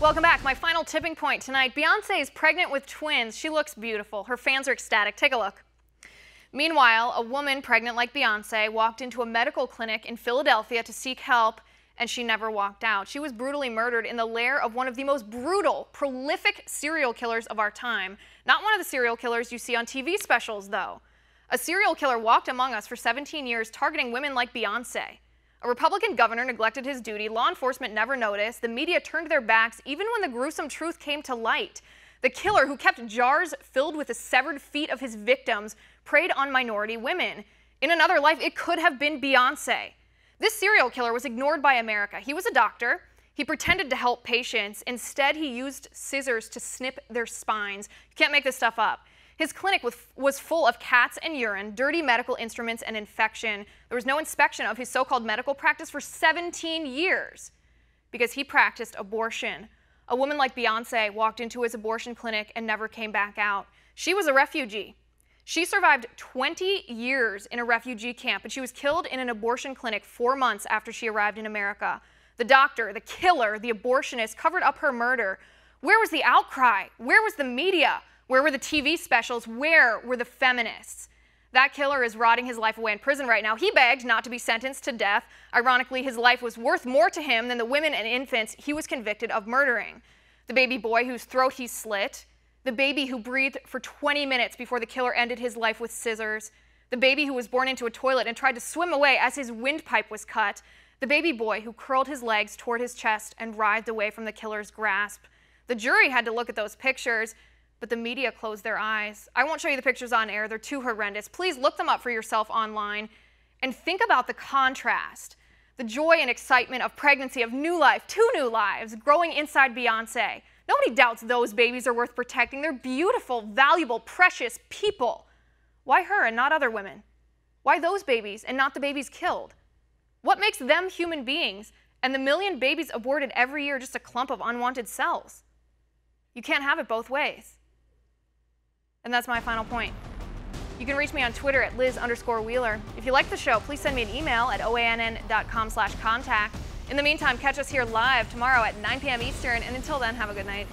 Welcome back. My final tipping point tonight. Beyonce is pregnant with twins. She looks beautiful. Her fans are ecstatic. Take a look. Meanwhile, a woman pregnant like Beyonce walked into a medical clinic in Philadelphia to seek help, and she never walked out. She was brutally murdered in the lair of one of the most brutal, prolific serial killers of our time. Not one of the serial killers you see on TV specials, though. A serial killer walked among us for 17 years, targeting women like Beyonce. A Republican governor neglected his duty, law enforcement never noticed, the media turned their backs even when the gruesome truth came to light. The killer, who kept jars filled with the severed feet of his victims, preyed on minority women. In another life, it could have been Beyonce. This serial killer was ignored by America. He was a doctor. He pretended to help patients. Instead, he used scissors to snip their spines. You can't make this stuff up. His clinic was full of cats and urine, dirty medical instruments, and infection. There was no inspection of his so-called medical practice for 17 years because he practiced abortion. A woman like Beyonce walked into his abortion clinic and never came back out. She was a refugee. She survived 20 years in a refugee camp, and she was killed in an abortion clinic 4 months after she arrived in America. The doctor, the killer, the abortionist covered up her murder. Where was the outcry? Where was the media? Where were the TV specials? Where were the feminists? That killer is rotting his life away in prison right now. He begged not to be sentenced to death. Ironically, his life was worth more to him than the women and infants he was convicted of murdering. The baby boy whose throat he slit. The baby who breathed for 20 minutes before the killer ended his life with scissors. The baby who was born into a toilet and tried to swim away as his windpipe was cut. The baby boy who curled his legs toward his chest and writhed away from the killer's grasp. The jury had to look at those pictures, but the media closed their eyes. I won't show you the pictures on air. They're too horrendous. Please look them up for yourself online and think about the contrast, the joy and excitement of pregnancy, of new life, 2 new lives growing inside Beyonce. Nobody doubts those babies are worth protecting. They're beautiful, valuable, precious people. Why her and not other women? Why those babies and not the babies killed? What makes them human beings and the million babies aborted every year just a clump of unwanted cells? You can't have it both ways. And that's my final point. You can reach me on Twitter at Liz_Wheeler. If you like the show, please send me an email at oann.com/contact. In the meantime, catch us here live tomorrow at 9 p.m. Eastern, and until then, have a good night.